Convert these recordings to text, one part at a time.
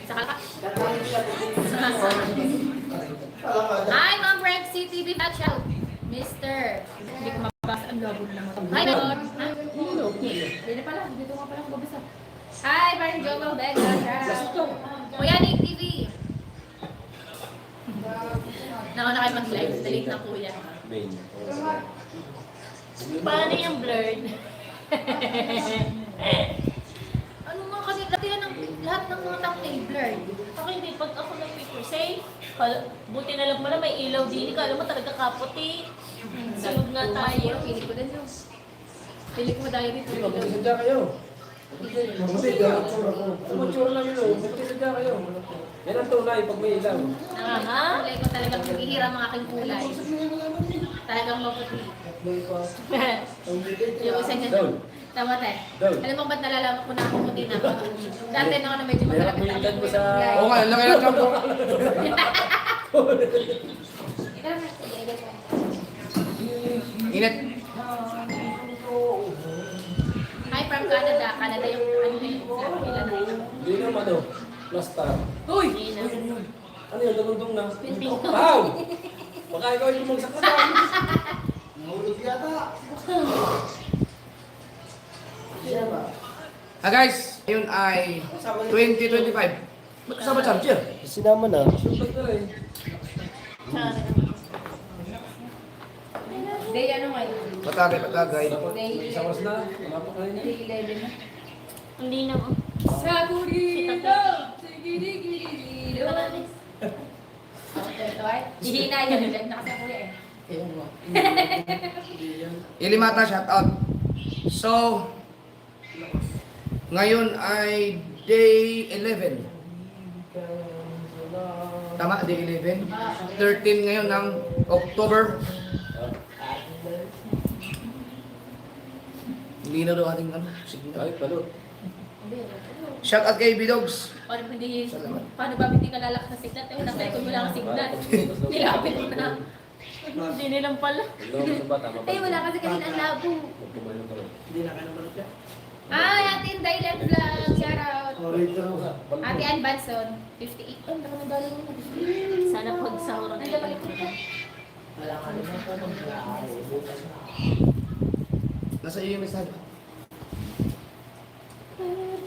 Saka ka. Hi, Ma'am Rexy TV Batch Out. Mister. Hindi ko mabasa ang logo naman. Hi, Lord. Hindi pala. Dito nga pala ako babasa. Hi, Parang Joel Vega. Shout out. Kuya Nick TV. Naku na kayo mag-live. Delete na kuya. Paano yung blurred? Ano nga kasi dati yan ang lahat ng mga thumbnail blurred. Ako hindi, pag ako ng picture, say, buti na lang pala may ilaw din. Kala mo talaga kaputi. Sunod nga tayo. Pili ko din yung. Pili ko dahil dito. Magtisadya kayo. Mature lang yun. Magtisadya kayo. Yan ang tunay pag may ilaw. Aha. Kulay ko talagang hihiram ang aking kulay. Talagang maputi. Yung isa niya. Down. Tama tayo. Down. Alam mo ba't nalalaman ko na ako puti na ako? Dati na ako na medyo Kaya matalapit kulitan mo sa... Oo nga, laki ng kampo. Init. Hi from Canada. Canada yung ano na yung ilan na yun. Hindi naman ano. Plastar. Uy! Ano yun? Dumundong na. Wow! Baka ikaw yung bumagsak na dyan. Guys, yun ay 2025. Ba't kasama charger? Sinama na. Sumpag na rin. Day ano ngayon? Patagay, patagay. Day Isang oras na. Wala pa kayo na. Day 11 na. Hindi na mo. Sagurito! Sigirigirigiro! Ito ay, hihina yan. Live na kasi ako eh. Ilimata, shout out. So, ngayon ay day 11. Tama, day 11. 13 ngayon ng October. Hindi na daw ating ano, signal. Ay, balot. Shout out kay B-Dogs. Paano hindi, Salamat. paano ba hindi ka lalakas na signal? Wala ka ikaw wala kang signal. Nilapit mo na. Hindi nilang pala. Paglawa sa bata. Ay, wala kasi kanina ang labo. Magkumayo ka rin. Ay, Ate Inday Lem Vlog. Shout out. Ate Ann Banson. 58. Ang dami ng dollar mo. Sana pag sahur ang Nandiyan pala ito. Nasa iyo yung message.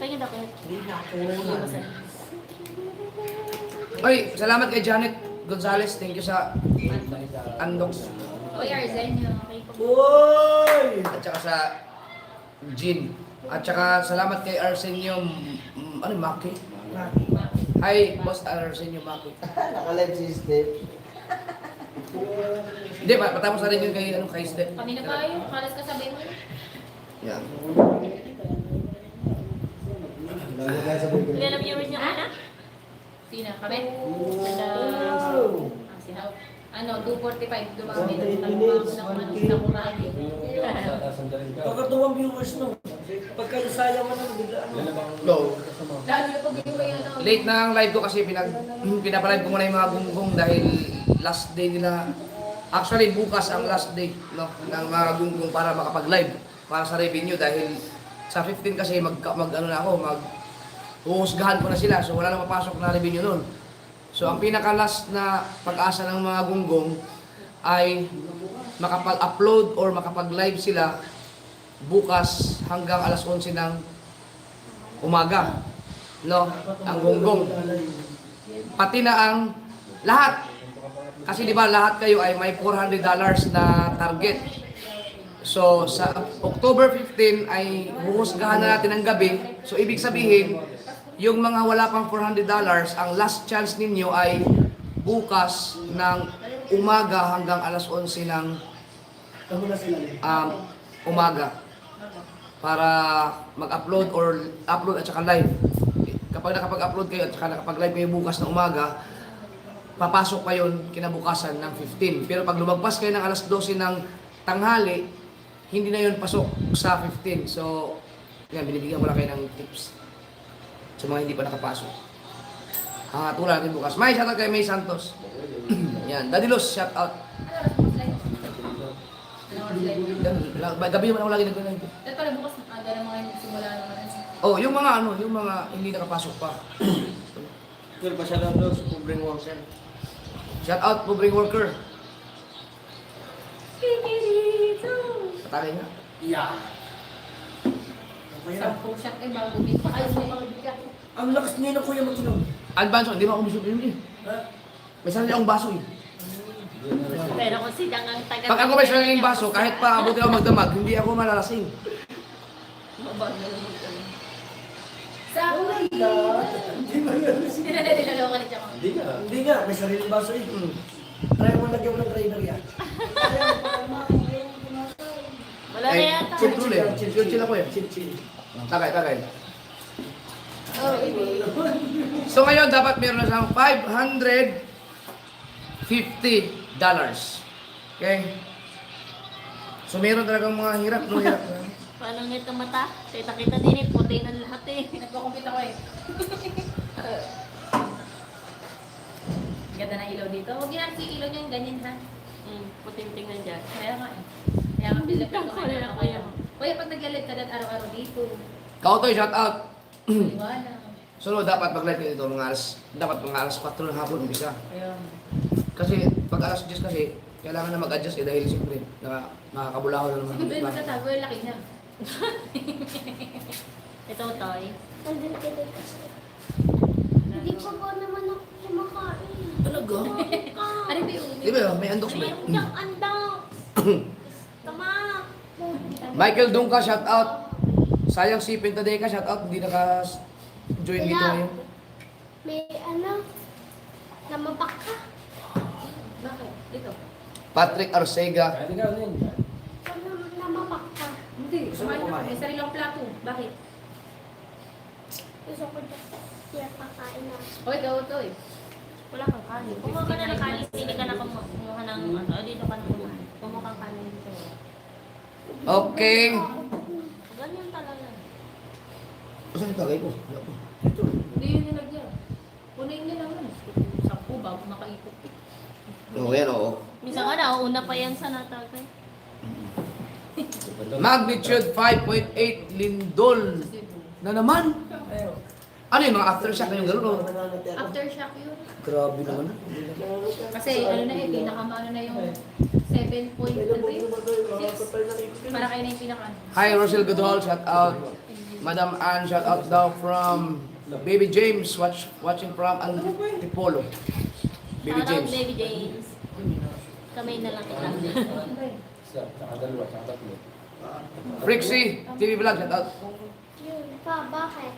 Tingin ako. Ay, salamat kay Janet Gonzales. Thank you sa Andox. Uy, Arzenio. Uy! At saka sa Jean. At saka salamat kay Arsenio ano, Maki. Hi, Boss Arsenio Maki. Nakalive si Steve. Hindi, patapos na rin yun kay, ano, kay Steph. Kanina tayo. Kalas ka sabihin mo. Yan. Ilan ang viewers niya ka na? Sino? Kami? Hello. Sinaw. Ano, 245. Dumami na ng kuragi. Kakatuwang viewers no. Pagka sayang mo na biglaan. Go. Lalo na pag yung may ano. Late na ang live ko kasi pinapalive ko muna yung mga gunggong dahil last day nila. Actually, bukas ang last day, no, ng mga gunggong para makapag-live para sa revenue dahil sa 15 kasi ano na ako, huhusgahan ko na sila. So wala na mapasok na revenue noon. So ang pinaka-last na pag-asa ng mga gunggong ay makapag-upload or makapag-live sila bukas hanggang alas 11 ng umaga. No, ang gunggong. Pati na ang lahat. Kasi di ba lahat kayo ay may $400 na target. So sa October 15 ay huhusgahan na natin ang gabi. So ibig sabihin, yung mga wala pang $400, ang last chance ninyo ay bukas ng umaga hanggang alas 11 ng umaga para mag-upload or upload at saka live. Kapag nakapag-upload kayo at saka nakapag-live kayo bukas ng umaga, papasok pa yun kinabukasan ng 15. Pero pag lumagpas kayo ng alas 12 ng tanghali, hindi na yun pasok sa 15. So, yan, binibigyan ko lang kayo ng tips sa mga hindi pa nakapasok. Tulad natin bukas. May shoutout kay May Santos. Yan, Daddy Los, shoutout. Gabi naman ako lagi nag-live. Dahil pala bukas, aga na mga simula naman. Oh, yung mga ano, yung mga hindi nakapasok pa. Pero pa siya lang daw sa pobreng worker. Shout out, pobreng worker. Patagay nga. Yeah. Okay na. 10 shot eh, bago bigyan. Ay, bago bigyan. Ang lakas niya na kuya matinong. Advance, hindi mo ako bisupin eh. Ha? May sarili akong baso eh. Pero kung silang ang taga... Pag ako may sariling baso, kahit pa abuti ako magdamag, hindi ako malalasing. Sa akin. Niloloko ni Chako. Hindi nga. Hindi nga, may sariling baso eh. Try mo lagyan mo ng trainer yan. Wala na yata. Chill eh. Chill ako eh. Chill. Tagay. Oh, baby. So ngayon, dapat meron na siyang $550. Okay? So meron talagang mga hirap, no? Hirap na. Paano nito mata? Kita-kita din eh, puti ng lahat eh. Nagko-compute ako eh. Ganda na ilaw dito. Huwag niyo natin si ilaw niya yung ganyan ha. Puting tingnan dyan. Kaya nga eh. Kaya nga bilip ko Wala kaya na ako kaya. Kuya, pag nag-live ka dahil araw-araw dito. Kautoy, shout out. Iwala. So dapat mag-live kayo dito dapat mga alas 4 ng hapon umpisa. Ayun. Kasi pag alas 10 kasi, kailangan na mag-adjust eh dahil siyempre nakakabulaho na naman. Hindi ba matatago yung laki niya? Ito, Toy. Hindi pa ba naman ako kumakain? Talaga? Ano ba yung Di ba yun? May andoks ba? Meron siyang andaw. Tama. Michael Dungka, shout out. Sayang si Pentadeca, shout out. Hindi naka-join dito ngayon. May ano? Namabak ka? Bakit? Dito. Patrick Arcega. Kahit ikaw din. Namabak ka? Hindi. Kumain na. May sarili akong plato. Bakit? Gusto ko siya kakain na. O, ikaw ito eh. Wala kang kanin. Kumuha ka na ng kanin. Hindi ka na kumuha ng ano. Dito ka na kumuha. Kumuha kang kanin dito. Okay. Ganyan talaga. Saan yung tagay ko? Wala po. Hindi yun nilagyan. Punayin niya lang lang. 10 bago makaipot. Oo, yan oo. Minsan ka na, una pa yan sa natagay. Magnitude 5.8 lindol. Na naman. Ano yung mga aftershock na yung gano'n? Oh? Aftershock yun. Grabe naman. Kasi ano na eh, pinakamaano na yung 7 point ano yun? 6. Para kayo na yung pinaka. Hi, Rosel Goodall, shout out. Madam Ann, shout out daw from Baby James, watching from Antipolo. Baby Shout out, James. Baby James. Kamay na lang kita. Saka dalawa, saka tatlo. Frixie, TV Vlog, shout out. Yun pa, bakit?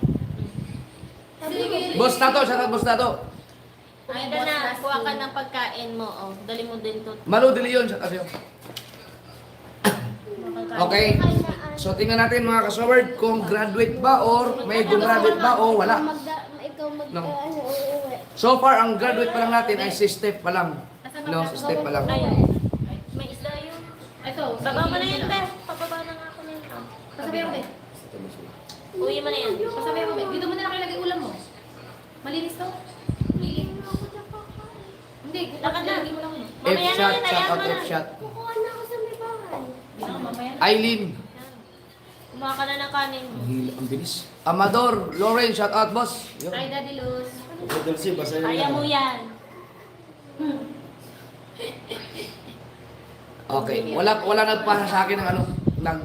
Sige. Boss Tato, shout out Boss Tato. Ay ka na, kuha ka ng pagkain mo. Oh. Dali mo din to. Malu De Leon, shout out sa'yo. Okay. Kain na So tingnan natin mga kasaward kung graduate ba or may gumraduate ba o wala. Ikaw No. ano, uuwi. So far, ang graduate pa lang natin ay si Steph pa lang. No, si Steph pa lang. Ayun. May isda yun. Ito. Baba mo na yun, Beth. Pababa na nga ako na yun. Pasabihan mo, Beth. Uwi mo na yan. Pasabihan mo, Beth. Dito mo na lang ilagay ulam mo. Malinis to. Liit. Hindi, Lakad na. ilagay mo lang yun. F Mamaya na shot, yun, shout ayan out mo na. F shot. Kukuha na ako sa may bahay. Hindi na, mamaya na. Eileen. Kumuha ka na ng kanin. Ang bilis. Amador, Lauren, shout out boss. Yun. Hi, Daddy Luz. Dulce, basta yun. Kaya mo yan. Okay, wala nagpasa sa akin ng ano, walang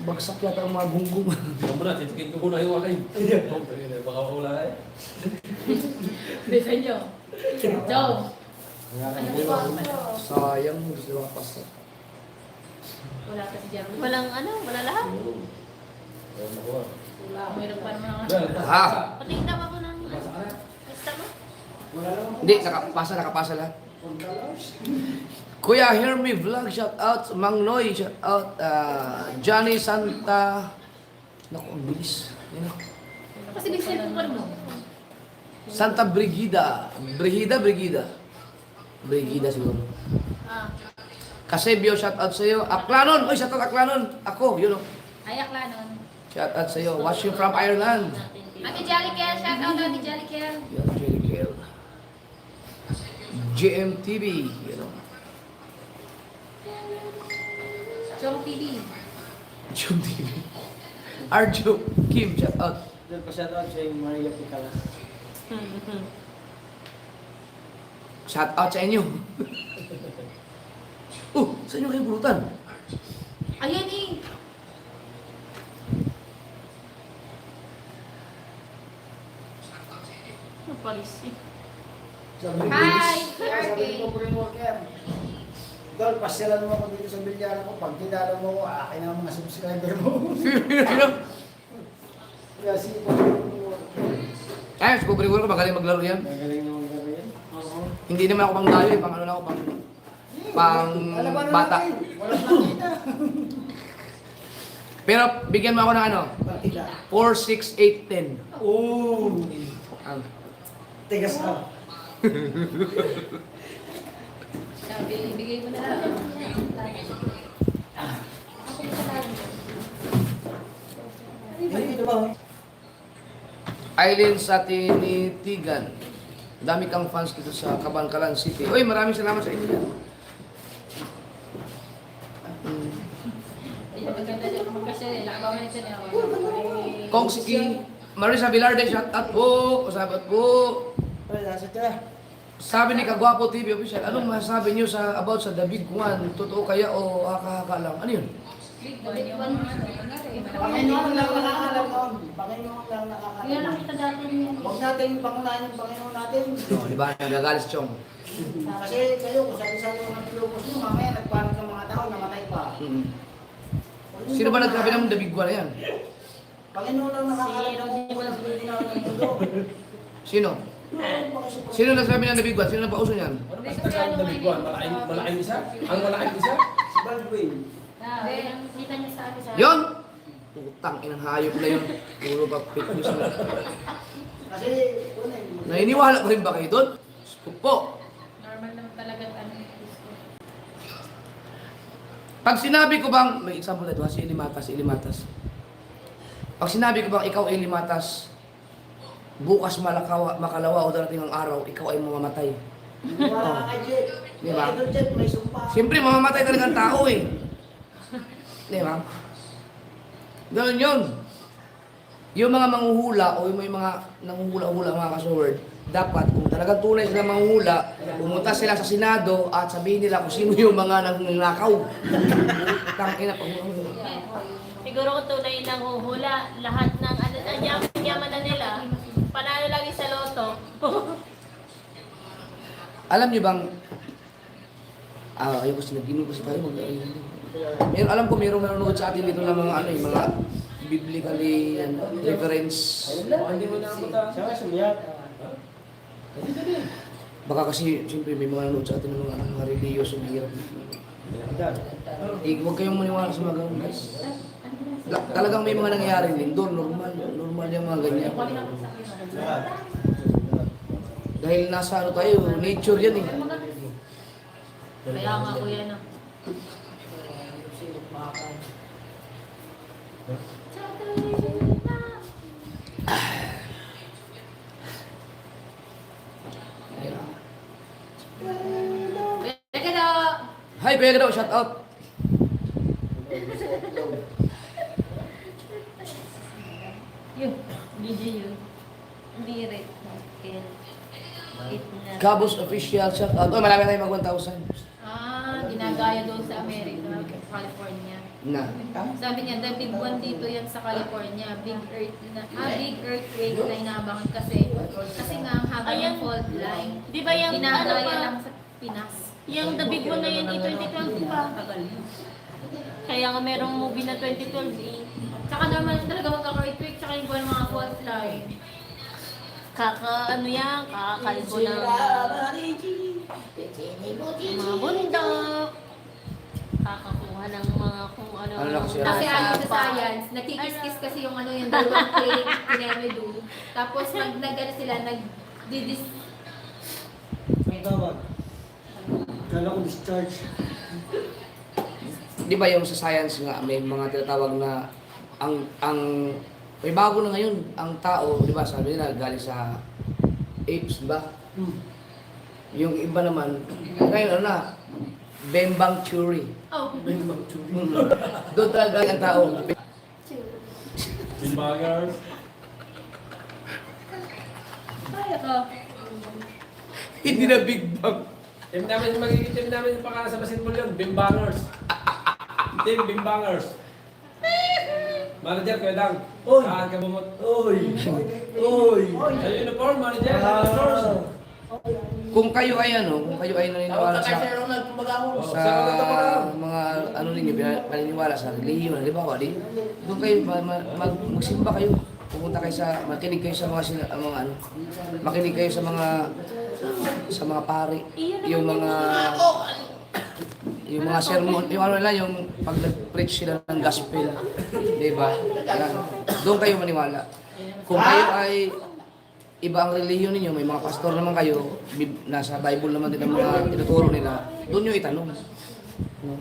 bagsak yata ang mga gunggong. Ikaw muna, titikin ko muna yung walay. Baka wala eh. Bisa nyo. Joe. Sayang, gusto ko pasta. Wala ka si Jeremy. Walang ano, wala lahat. Wala. Mayroon pa naman ako. Ha? Patingin ako ng ano. Basta mo. Hindi, nakapasa lahat. Kuya Hermie Vlog, shout out. Mang Noy, shout out. Johnny Santa. Naku, ang bilis. Yan ako. Kasi may cellphone mo. Santa Brigida. Brigida siguro. Ah. Kasebio, shout out sa'yo. Aklanon! Uy, shout out Aklanon! Ako, yun o. Ayak la nun. Shout out sa'yo. Watching from Ireland. Ate Jalikel, shout out Ate Jalikel. Yan, Jerry Kill. GMTV, you know. Chong TV. GMTV. Arjo, Kim, shout out. Doon pa siya doon siya yung Maria Picala. Shout out sa inyo. Saan nyo kayo pulutan? Ayan eh. Napalis eh. Hi, Sabi ko po rin worker. Dol, pasyalan mo ako dito sa bilyara ko. Pag kilala mo ako, akin ang mga subscriber mo. Kaya si Ay, si Pobre ko, magaling maglaro yan. Magaling naman ka rin. Oo. Hindi naman ako pang dayo eh, pang ano na ako, pang Alam mo na bata. natin, walang nakita. Pero bigyan mo ako ng ano, Partida. 4, 6, 8, 10. Oo. Tigas ka. Sabi, ibigay mo na lang. Dito ba? Aileen sa Tinitigan. Dami kang fans dito sa Cabancalan City. Uy, maraming salamat sa inyo. Maganda dyan magkasya eh. Nakabawa nito niya ako. Kong Siki, Marisa Velarde, shout out po. Sabat po. Ay, nasa ka. Sabi ni Kagwapo TV official, anong masasabi niyo sa about sa The Big One? Totoo kaya o haka-haka lang? Ano yun? Big one yung ano. Panginoon lang nakakalam noon. Panginoon lang Yan nakakalam. nakita dati niya. Huwag natin pangunahin yung Panginoon natin. Oh, di ba? Nagagalit si Chong. Kasi kayo, kung sabi-sabi ng pilupos nyo, mamaya nagpanik ng mga tao, namatay pa. Mm. Sino ba nagsabi ng The Big One na yan? Panginoon lang nakakalam ng walang pinaginawa ng mundo. Sino? Sino nagsabi ng The Big One? Sino nagpauso niyan? Ano ba sa ang daliguan? Malaking isa? Ang malaking isa? Si Baldwin. Kita niya sa ano sa... Yon! Putang inang hayop na yun. Puro ba fake news na. Kasi, una Naniniwala pa rin ba kayo doon? Po. Normal naman talaga ano. Pag sinabi ko bang, may example na ito, si Ilimatas. Pag sinabi ko bang ikaw ay Limatas, bukas makalawa o darating ang araw, ikaw ay mamamatay. wala kay Jet. Di ba? Idol Jet, may sumpa. Siyempre, mamamatay talaga ang tao eh. Di ba? Ganun yun. Yung mga manghuhula o yung may mga nanguhula-hula mga kasword, dapat kung talagang tunay sila manghula, pumunta sila sa Senado at sabihin nila kung sino yung mga nangnakaw. Tangina pa. Siguro kung tunay nang huhula, lahat ng ano, yaman na nila, panalo lagi sa loto. Alam niyo bang, ayoko sinabihin ko sa tayo, alam ko mayroong nanonood sa atin dito ng mga ano, yung mga biblically reference. Hindi mo na ako ta. Siya nga sumiyat. Baka kasi, siyempre, may mga nanonood sa atin ng mga religious yung hirap. Huwag kayong maniwala sa mga ganun, guys. Talagang may mga nangyayari din doon, normal yung mga ganyan. Dahil nasa ano tayo, nature yan eh. Kaya nga kuya na. Teka daw. Hi, Kuya Gado, shout out. Yun, video yun. Birit. Cabos official, shout out. Oh, marami tayong mag 1,000. Ginagaya doon sa America, California. Na. Sabi niya, the big one dito yan sa California, big earthquake na inaabangan kasi nga ang haba ng fault line. Di ba yung ano Ginagaya pa? lang sa Pinas. Yung The Big One na yun, 2012 pa. Tagal. Kaya nga merong movie na 2012 eh. Tsaka normal talaga magka-earthquake, tsaka yung buwan mga fault line. Ano yan, kakakalbo ng mga bundok. Kakakuha ng mga kung ano. Ano lang siya? Kasi nasa ayon sa pa- science, nagkikis-kis kasi yung ano yung dalawang plate, kinemedo. Tapos nag-ano sila, nag-didis... May tawag. Kala ko discharge. Di ba yung sa science nga, may mga tinatawag na ang may bago na ngayon, ang tao, di ba, sabi nila, galing sa apes, di ba? Yung iba naman, ngayon ano na, bembang theory. Oh, Doon talaga ang tao. Bimbagers. Ay, ako. Hindi na Big Bang. Team namin, magiging team namin yung pangalan sa basketball yun, Bimbangers. Team Bimbangers. Manager, Kuya Dang. Oy. Saan ka bumot? Uy! Uy! Ay, uniform, manager. Kung kayo ay kung kayo ay naniniwala sa mga ano ninyo, paniniwala sa relihiyon, halimbawa, doon kayo, magsimba kayo. Pupunta kayo makinig kayo sa makinig kayo sa mga pari, yung mga sermon, yung ano nila, yung pag nag-preach sila ng gospel, di ba? Doon kayo maniwala. Kung kayo ay iba ang relihiyon ninyo, may mga pastor naman kayo, nasa Bible naman din ang mga tinuturo nila, doon nyo itanong. No?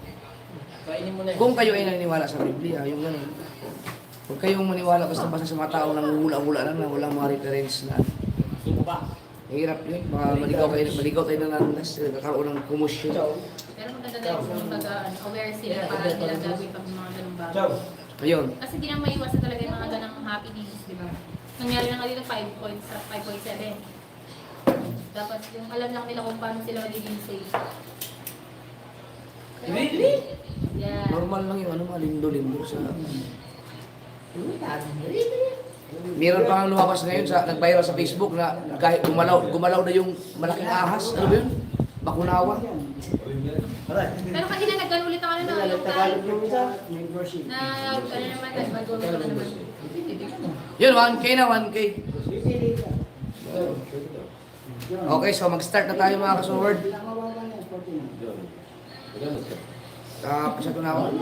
Kung kayo ay naniniwala sa Biblia, yung gano'n. Huwag kayong maniwala basta-basta sa mga tao nang hula-hula lang na walang mga reference na. Hirap yun, maligaw tayo na landas, nagkakaroon ng kumusyon. Pero maganda din kung aware sila para nila gagawin pag mga ganung bagay. Ayun. Kasi di na maiwasan talaga yung mga ganang happenings, di ba? Nangyari na nga dito 5.7. Dapat yung alam lang nila kung paano sila magiging safe. Really? Yeah. Normal lang yung malindo-lindo sa... Meron pa nga lumabas ngayon nag-viral sa Facebook na kahit gumalaw na yung malaking ahas, ano ba yun? Bakunawa. Pero kanina nag-ano ulit ako na yung Tagalog yung isa, may version. na ano naman, nag-bago na naman. Yun, 1K na, 1K. Okay, so mag-start na tayo mga kasword. Tapos ito na ako.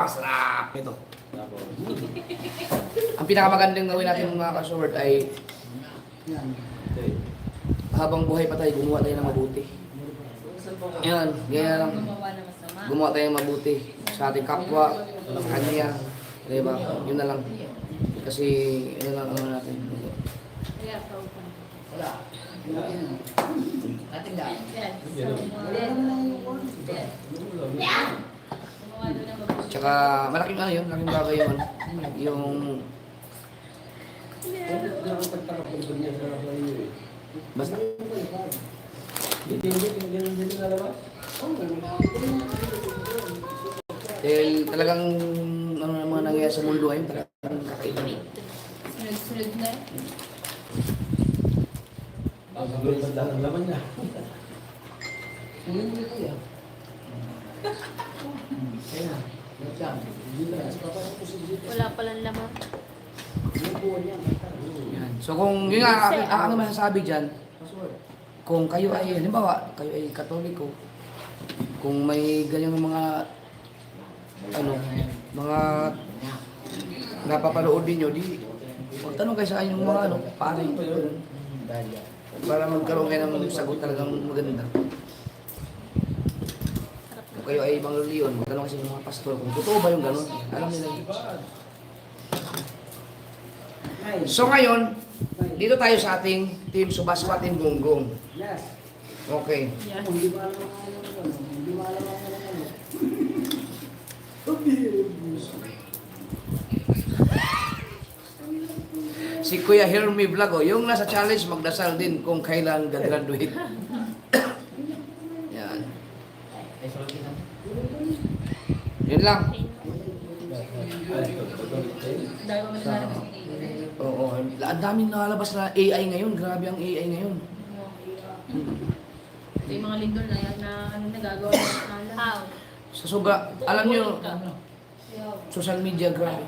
Sarap! Ito. Ang pinakamagandang gawin natin mga kasword ay habang buhay pa tayo, gumawa tayo ng mabuti. Ayan, ganyan lang. Gumawa na masama. Gumawa tayo ng mabuti sa ating kapwa, sa kanya. Diba? Yun na lang. Kasi, yun lang ang natin. Kaya, paupo. Wala. Gumawa doon ng mabuti. Tsaka, malaking malaking bagay yun. Yung, basta, dahil talagang, ano naman nangyayari sa mundo ngayon, talagang kakaiba. Sunod-sunod na. Ang laman niya. Wala palang laman. Yan. So kung yun nga, ang masasabi dyan, kung kayo ay, halimbawa, kayo ay Katoliko, kung may ganyang mga, mga napapanood ninyo, magtanong kayo sa inyong mga, pare, para magkaroon kayo ng sagot talagang maganda. Kung kayo ay ibang reliyon, magtanong kayo sa inyong mga pastor, kung totoo ba yung gano'n, alam nila yun. So ngayon, dito tayo sa ating Team Subaswat in Gonggong. Yes. Okay. Hindi ba alam ang hindi ba alam ang Si Kuya Hermie Vlog, yung nasa challenge, magdasal din kung kailan gagraduate. Yan. Yun lang. Dahil mo nalabas yung Oo. Ang daming nakalabas na AI ngayon. Grabe ang AI ngayon. Ito yung mga lindol na yan na nagagawa ng alam. How? Sa sobra, alam nyo, social media, grabe.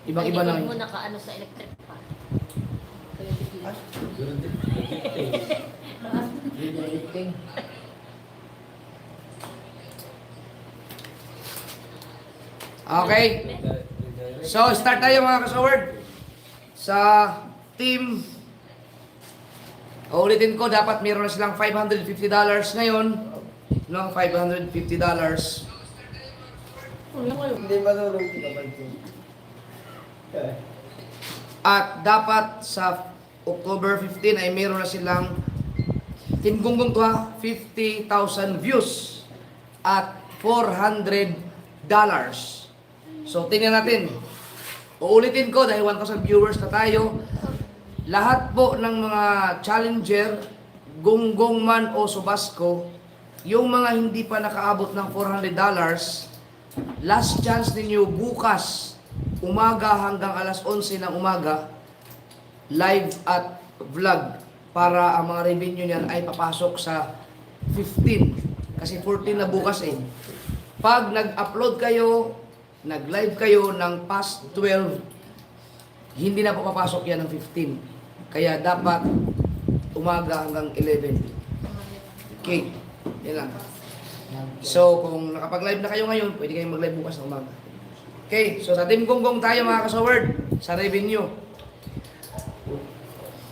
Ibang-iba na Hindi mo ngayon. nakaano sa electric pan. Okay. So, start tayo mga kasaward. Sa team, ulitin ko, dapat meron na silang $550 ngayon. No, $550. Hindi marunong kinabay ko. At dapat sa October 15 ay meron na silang Team Gonggong to 50,000 views at $400. So, tingnan natin. Uulitin ko dahil 1,000 viewers na tayo. Lahat po ng mga challenger, gonggong man o subasco, yung mga hindi pa nakaabot ng $400, last chance ninyo bukas, umaga hanggang alas 11 ng umaga, live at vlog para ang mga revenue niyan ay papasok sa 15. Kasi 14 na bukas eh. Pag nag-upload kayo, nag-live kayo ng past 12, hindi na po papasok yan ng 15. Kaya dapat umaga hanggang 11. Okay, yan lang. So, kung nakapag-live na kayo ngayon, pwede kayong mag-live bukas ng umaga. Okay, so sa Team Gonggong tayo mga kasaward, sa revenue.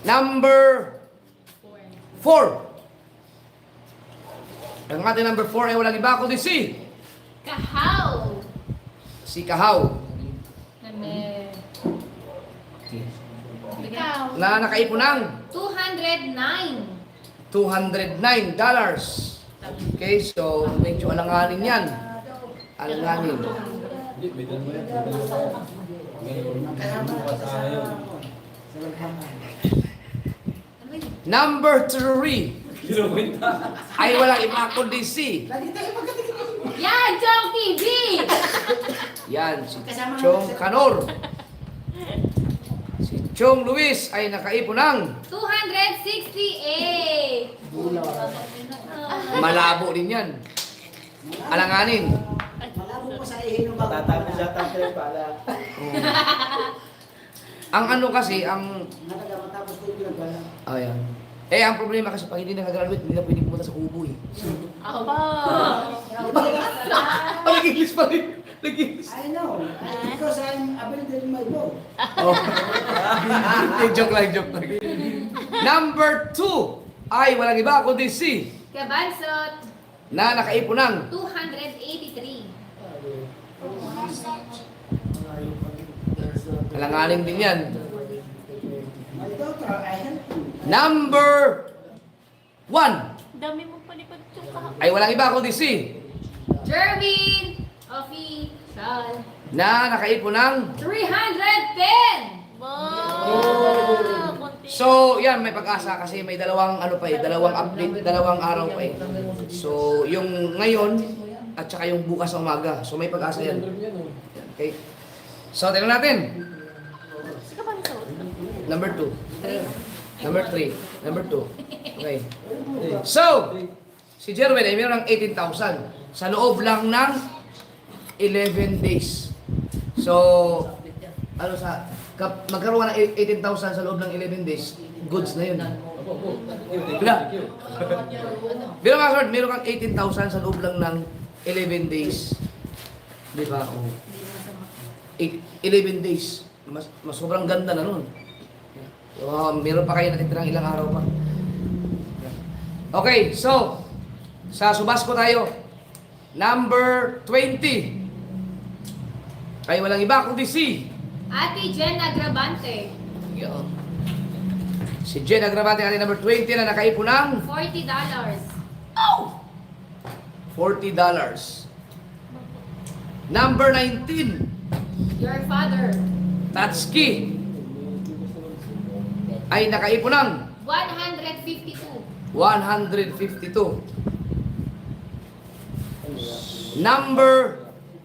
Number 4. Ang ating number 4 ay walang iba kundi si Kahaw. si Kahaw Name. Ikaw. na nakaipon ng $209. $209. Okay, so medyo alanganin yan. Alanganin. Hindi, may dalawa yan. Ngayon, bukas ayaw. Number 3 Kinukwenta. ay walang iba kundi si Yan, Chong TV! yan, si Chong Canor. Si Chong Luis ay nakaipon ng 268. malabo din yan. Alanganin. Malabo ko sa ihin ng Tatapos yata kayo pala. Ang ano kasi, ang Matapos ko yung pinagbalang. ayan. Eh, ang problema kasi pag hindi nakagraduate, hindi na pwedeng pumunta sa kubo eh. Ako pa. Nag-English pa rin. Nag-English. I know. Because I'm ability in my boat. Oh. Joke lang, joke lang. Number 2 ay walang iba kundi si Kabansot, na nakaipon ng 283. alanganin din yan. My daughter, I help you. Number 1 Dami mo palikod yung kahapon. ay walang iba kundi si Jervin Official, na nakaipon ng 310. Wow! Konti. so yan may pag-asa kasi may dalawang ano pa eh, dalawang update, dalawang araw pa eh. So yung ngayon at saka yung bukas na umaga. So may pag-asa yan. Okay. So tingnan natin. Sika ba nito? Number 2. Number 3. Number 2. Okay. So, si Jerwin ay mayroon ng 18,000 sa loob lang ng 11 days. So, ano sa magkaroon ng 18,000 sa loob ng 11 days, goods na yun. Bila. Pero mga sir, mayroon kang 18,000 sa loob lang ng 11 days. Di ba? Oh. 11 days. Mas sobrang ganda na nun. Meron pa kayo natitirang ilang araw pa. Okay, so sa subasco tayo. Number 20. Ay walang iba kundi si Ate Jen Agravante, Yo. Si Jen Agravante ating number 20 na nakaipon ng $40. $40. Number 19. Your father, Tatsuki ay nakaipon ng 152. 152. Number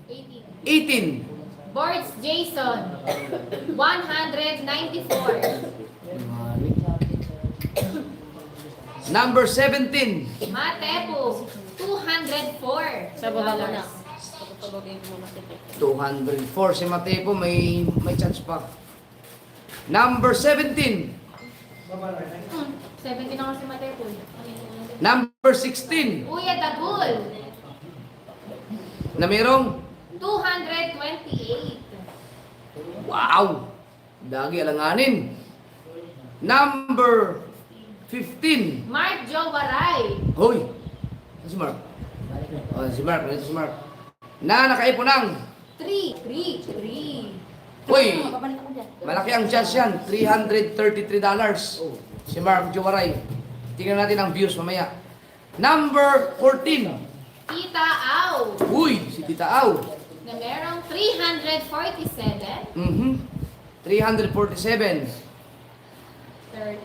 18. 18. Boards Jason, 194. Number 17. Matepo, 204. Sa baba mo na. 204. Si Matepo may chance pa. Number 17. 70 na kasi Matepo. Number 16. Kuya Dagul, Na mayroong 228. wow! Dagi alanganin. Number 15. Mark Jowaray, Hoy! Ano si Mark? Oh, si Mark. Ito si Mark. Na nakaipon ng 3. Hoy! Malaki ang chance yan. $333. Si Mark Jowaray. Tingnan natin ang views mamaya. Number 14. Tita Au, Uy! Si Tita Au. na merong 347. 347. Third,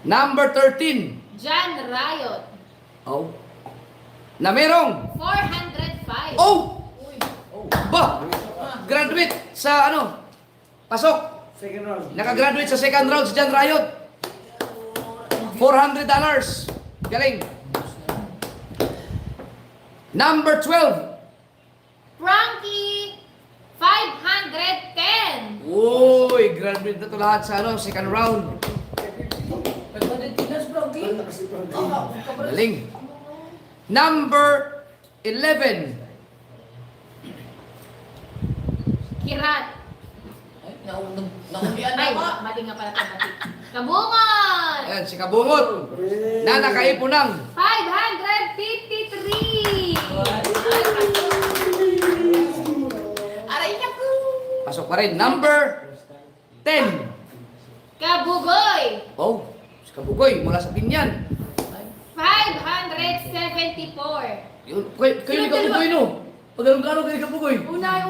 Number 13. John Riot. Oh. Na merong 405. Oh! Ba! Graduate sa ano? Pasok. Second round. Nakagraduate sa second round si John Riot. $400. Galing. Number 12. Frankie, 510. Uy, graduate na to lahat sa ano, second round. Galing. Number 11. Kirat. Naundian Ay, mali nga pala ito, mali. Kabungon, Ayan, si Kabungot. Na nakaipon ng 553. Aray niya ko! pasok pa rin. Number 10. Kabugoy, Oh, si Kabugoy mula sa Binyan. 574. Yun, kayo ni Kabugoy no? Pag anong kayo ni Kabugoy? Una.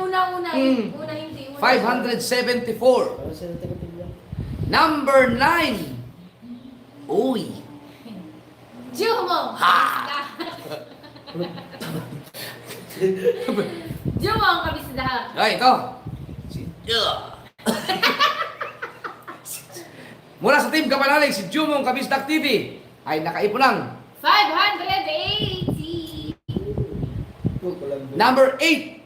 Hmm. Una hindi. 574. Para sila taga-pigyan. Number 9. Uy. Jumo. Ha! Jumo ang kabisdahan. Ay, ito. Si mula sa team Kapanalig, si Jumong Kabisdak TV ay nakaipon ng 580. number 8.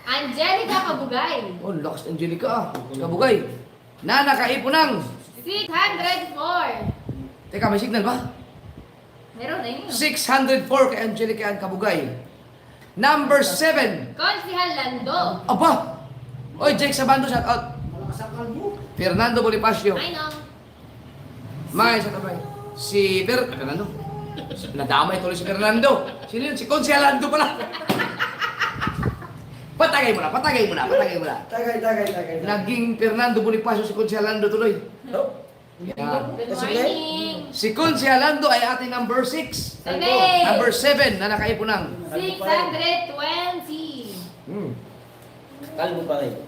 Angelica Kabugay, Oh, lakas ng Angelica ah. Si Kabugay. Na nakaipon ng 604. Teka, may signal ba? Meron na yun. 604 kay Angelica and Kabugay. Number 7. Konsihal Lando. Aba! Oy, Jake Sabando, shout out. Fernando Bonifacio. I know. May sa tabay. Si Fernando. Nadamay tuloy si Fernando. Sino yun? Si Consialando pala. Patagay mo na. Tagay. Naging Fernando Bonifacio si Consialando tuloy. No? Yan. Good That's okay. morning. Si Consialando ay ating number 6. Seven. Number 7 na nakaipon ng 620. Kalbo pa rin.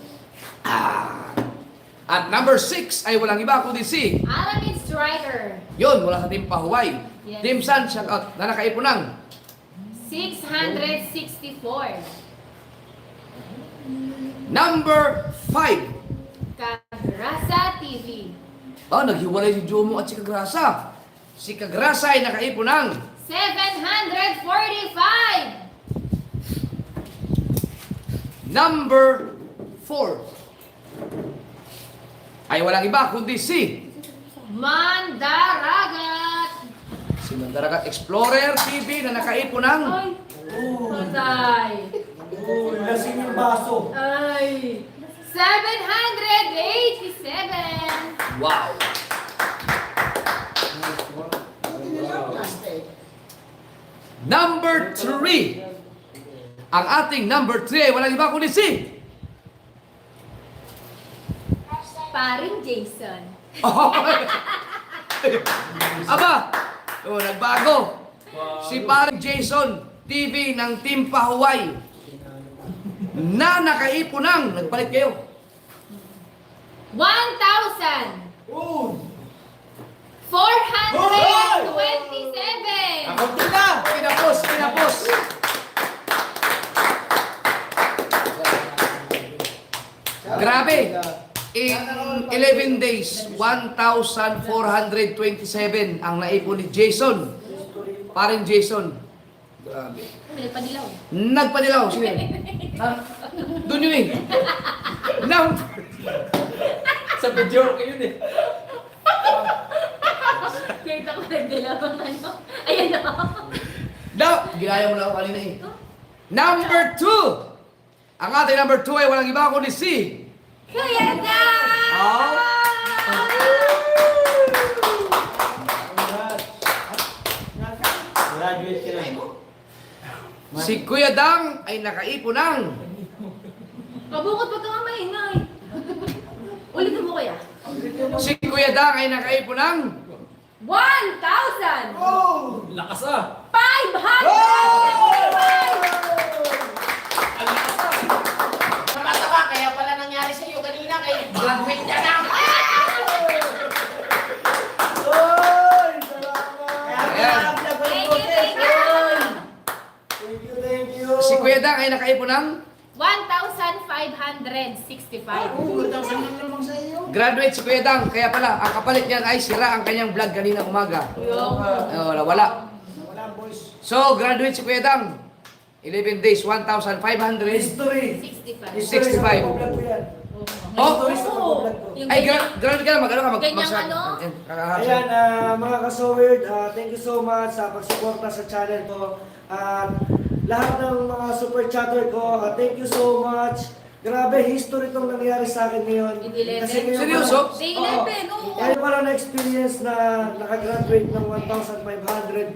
At number 6 ay walang iba kundi si Aramid Striker. yun, mula sa Team Pahuway. Yes. Team San, shout out, na nakaipon ng 664. number 5. Kagrasa TV. Naghiwalay si Jomo at si Kagrasa. Si Kagrasa ay nakaipon ng 745. number 4. Ay walang iba kundi si Mandaragat. Mandaragat Explorer TV na nakaipon ng Ay. Patay. Lasing yung baso. Ay. 787. wow. Number 3. Ang ating number 3 ay walang iba kundi si Paring Jason. Aba! Nagbago. Si parang Jason TV ng Team Pahuway na nakaipon ng, nagpalit kayo, 1,427. Ako tika! Kinapos. Grabe. In 11 days, 1,427 ang naipon ni Jason. Parang Jason. Grabe. Nagpadilaw. Nagpadilaw. Sino yan? Ha? Doon yun eh. Sa video ko yun eh. Kita ko nagdilaw ang ano. Ayan o. Ginaya mo na ako kanina eh. Number 2. Ang ating number 2 ay walang iba kundi si Kuya Dan! Oh. Graduate ka na. Si Kuya Dang ay nakaipon ng Kabukot pa ka nga maingay. Ulitin mo kuya. si Kuya Dang ay nakaipon ng 1,500! Lakas ah! Ang lakas ah! ay nakaipon ng 1,565. Oo, 1,000 lang naman sa iyo. graduate si Kuya Dang. Kaya pala, ang kapalit niyan ay sira ang kanyang vlog kanina umaga. Wala. Wala, boys. So, graduate si Kuya Dang. 11 days, 1,500. History. 65. 65. Oh, Yung ay, ganyan- graduate ka na. Mag-ano ka? Ganyang ano? Ayan, mga kasowerd, thank you so much sa pagsuporta sa channel ko. At lahat ng mga super chatter ko, thank you so much. Grabe, history itong nangyari sa akin ngayon. Kasi ngayon Seryoso? Day Oo. 11, oo. Ngayon pala na-experience na nakagraduate ng 1,500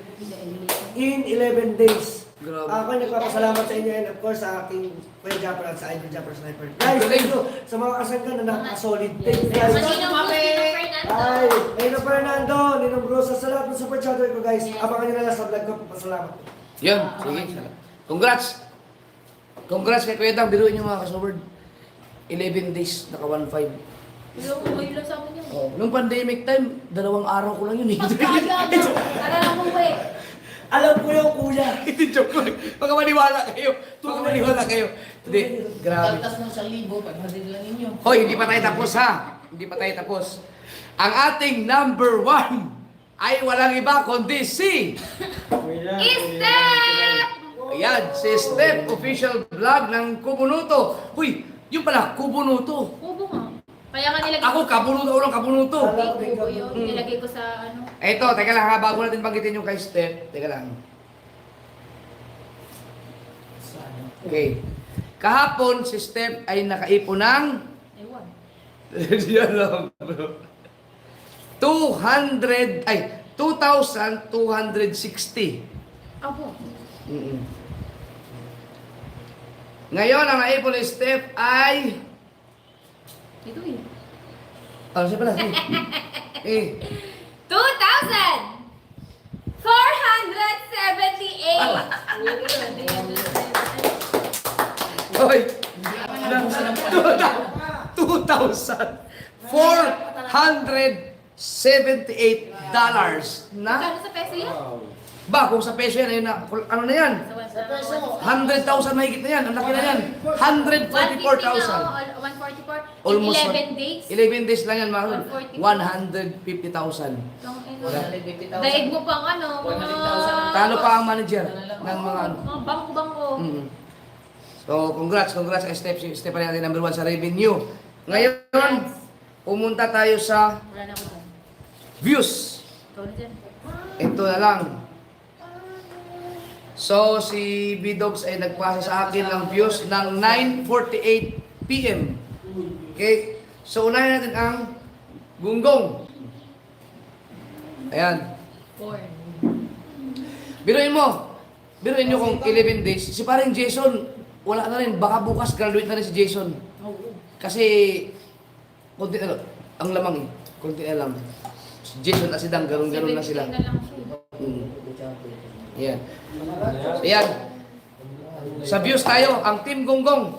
in 11 days. Grabe. Ako ay nagpapasalamat sa inyo and of course sa aking Kuya Japper at sa Idol Japper Sniper. Guys, thank you sa mga kasanggan na nakasolid. Thank you guys. Maninong Gusto Fernando. Ay, Nino Fernando, Ninong Brusa, sa lahat ng super chatter ko guys. Abangan nyo na lang sa vlog ko. Pasalamat. Yun, sige. Congrats. Congrats kay Kuya Dang. Biruin niyo mga kasoward. 11 days, naka 1,500. Yung ngayon lang sa amin yun. Oh, nung pandemic time, 2 araw ko lang yun eh. Alam mo ba eh. Alam ko yung kuya. Hindi, joke lang. Baka maniwala kayo. Baka maniwala kayo. Hindi, grabe. Kaltas ng 1,000, 500 lang inyo. Hoy, hindi pa tayo tapos ha. Hindi pa tayo tapos. Ang ating number 1 ay walang iba kundi si... Step! Ayan, si Step, official vlog ng Kubunuto. Uy, yun pala, Kubunuto. Kubo nga. Kaya nga nilagay Ako, Kabunuto, ulang Kabunuto. Hindi, kubo yun. Nilagay ko sa ano. Eto, teka lang ha, bago natin banggitin yung kay Step. Teka lang. Okay. Kahapon, si Step ay nakaipon ng... Ewan. Yan lang, bro. 200, ay, 2,260. Abo. Mm-mm. Ngayon, ang naipon ni Step ay... Ito eh. Ano siya pala? Eh, 2,478. hoy! 2,478 na? Magkano sa peso yan? Ba, kung sa peso yan, ayun na, ano na yan? Sa peso. 100,000 mahigit na yan. Ang laki na yan. 144,000. 144,000. 144. Almost 11 days. 11 days lang yan, mahal. 144. 150,000. Daig mo pang ano, mga... Talo pa ang manager ng mga ano. Mga bangko-bangko. Mm. So, congrats kay Step. Si Step pa natin number 1 sa revenue. Ngayon, pumunta tayo sa Wala na ako dyan. views. Ikaw na dyan. Ito na lang. So, si B-Dogs ay nagpasa sa akin ng views ng 9:48 PM. Okay? So, unahin natin ang gunggong. Ayan. 4. Biruin nyo kung 11 days. Si paring Jason, wala na rin. Baka bukas graduate na rin si Jason. Kasi, konti na lang. Ang lamang eh. Konti na lang. Si Jason at si Dang, ganun-ganun na sila. Na lang siya. Yan. So, yan. Sa views tayo, ang Team Gonggong.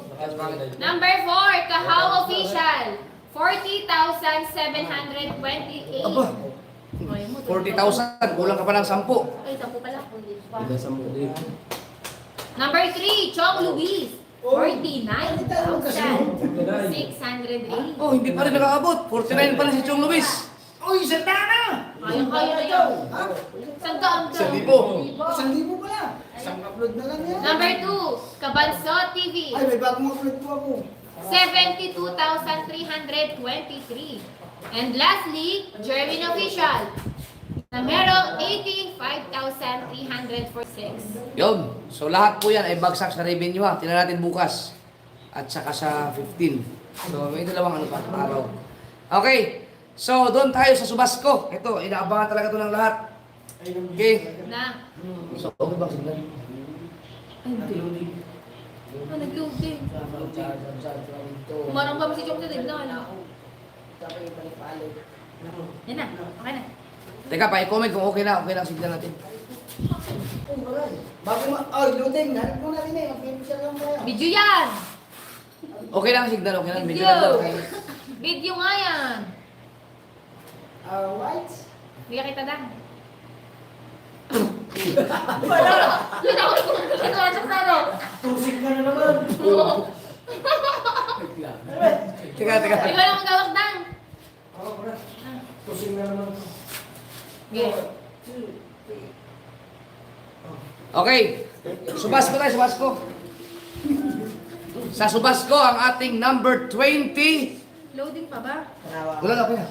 Number 4, Kahaw Official. 40,728. Aba, 40,000. Kulang ka pa ng 10. Ay, 10 pala. Number 3, Chong Luis. 49,608. Oh, hindi pa rin nakakaabot. 49 pa rin si Chong Luis. Uy, isang na! Kaya na yan. Saan ka ang 1,000. 1,000 pala. Isang upload na lang yan. Number 2, Kabanso TV. Ay, may bagong upload po ako. 72,323. And lastly, Jervin Official. Na merong 85,346. Yun. So lahat po yan ay bagsak sa revenue ha. Tingnan natin bukas. At saka sa 15. So may dalawang ano pa, araw. Okay. So doon tayo sa Subasco. Ito, inaabangan talaga ito ng lahat. Okay. Na. So okay ba? Signal? Ay, hindi. Ah, nag-load din. Umarang ba si Chong sa tignan? Yan na. Okay na. Teka, pa-comment kung okay na ang signal natin. Oh, maray. Bago loading. Hanap mo na rin eh. Mag-picture lang tayo. Video yan! Okay lang ang signal, okay lang. Medyo Video! lang daw. Okay. Video nga yan! White? Hindi ka kita dang. Yun ako sinasok na no. Tusik ka na naman. Teka, teka. Ikaw lang ang gawak dang. Oo, bro. Tusik na naman. Okay. Okay. Subasko tayo, subasko. Sa subasko, ang ating number 20. Loading pa ba? Wala na, kuya.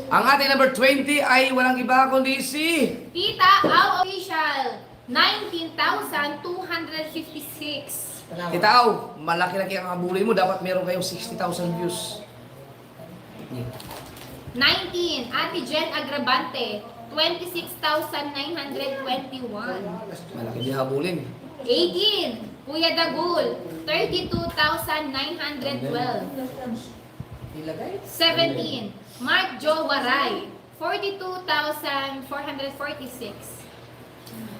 Ang ating number 20 ay walang iba kundi si... Tita Au Official, 19,256. Tita Au, malaki-laki ang habulin mo. Dapat meron kayong 60,000 views. 19, Ate Jen Agrabante, 26,921. Malaki din habulin. 18, Kuya Dagul, 32,912. 17, Mark Joe Waray, 42,446.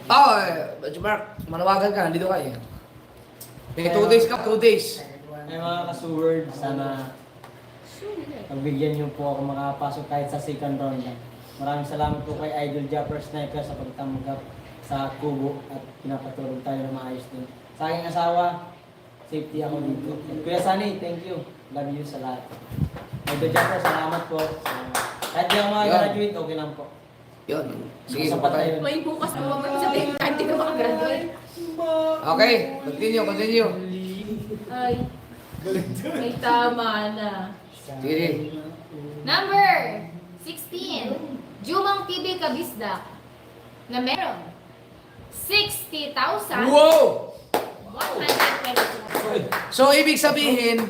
Oh, Mark, manawagan ka. Nandito ka eh. May 2 days ka, 2 days. Ay mga ka-Sword, sana pagbigyan niyo po ako makapasok kahit sa second round lang. Maraming salamat po kay Idol Japper Sniper sa pagtanggap sa kubo at pinapatulog tayo na maayos din. Sa aking asawa, safety ako dito. At Kuya Sunny, thank you. Love you sa lahat. Idol Japper, salamat po. Kahit di ako makagraduate, okay lang po. Yun. Sige, Sapat tayo. tayo. May bukas mo ba sabihin ka, hindi ka makagraduate? Okay, continue, continue. Ay, may tama na. Sige. Number 16, Jumang TV Kabisda, na meron 60,122. Wow! So, ibig sabihin,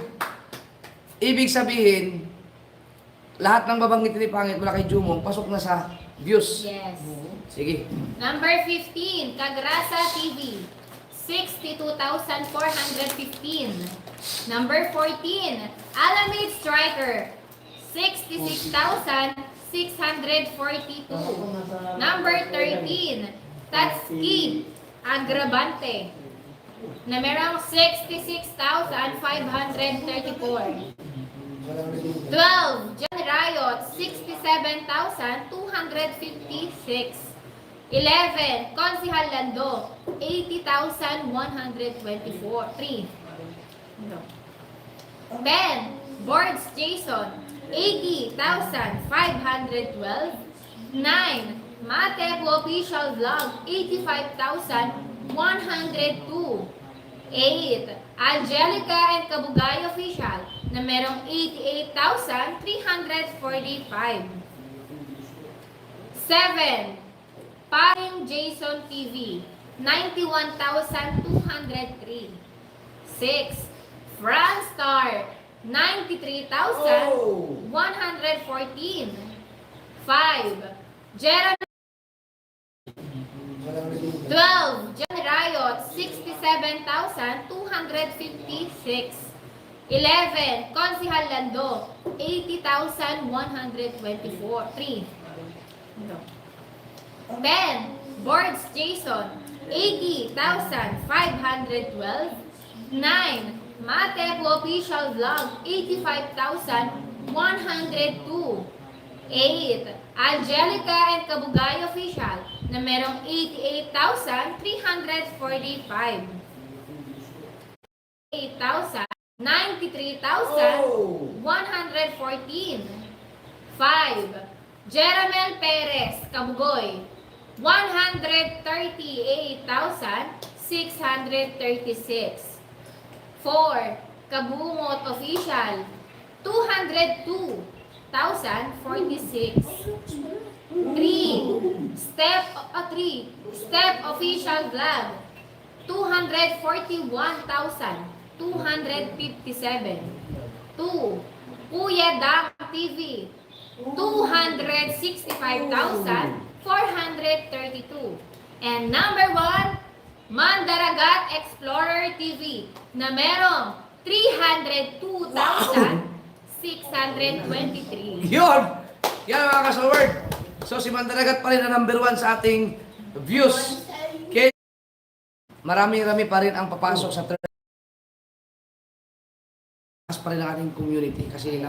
lahat ng babanggitin ni Pangit mula kay Jumong, pasok na sa views. Yes. Sige. Number 15, Kagrasa TV, 62,415. Number 14, Alameda Striker, 66,642. Number 13, Tatski Agrabante, na merong 66,534. 12, John Riot, 67,256. 11, Konsihal Lando, 80,124. 3. 10, Boards Jason, 80,512. 9, Matepo Official Vlog, 85,102. 8, Angelica and Kabugay Official, na merong 88,345. 7, Paring Jason TV, 91,203. 6, Franstar, 93,114. 5, Jeremy 12, John Riot, 67,256. 11, Konsihal Lando, 80,124. 3. 10, Boards Jason, 80,512. 9, Matepo Official Vlog, 85,102. 8, Angelica and Kabugay Official, na merong 88,345. 8,000, 93,114. 5, Jeramel Perez, Kabugoy, 138,636. 4, Kabungot Official, 202,046. 3, Step Official Vlog, 241,257. 2, Kuya Dang TV, 265,432. And number 1, Mandaragat Explorer TV, na merong 302,623. Yun! Yan mga ka-Sword. So, si Mandaragat pa rin ang number 1 sa ating views. Kaya, marami-rami pa rin ang papasok sa pa rin ang ating community kasi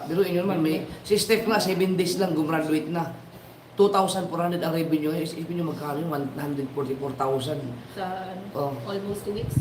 biruin nyo naman, si Steph nga 7 days lang gumraduate na. 2 2,400 ang revenue. Isipin nyo magkano yun? 144,000. Sa ano, Oh. almost 2 weeks.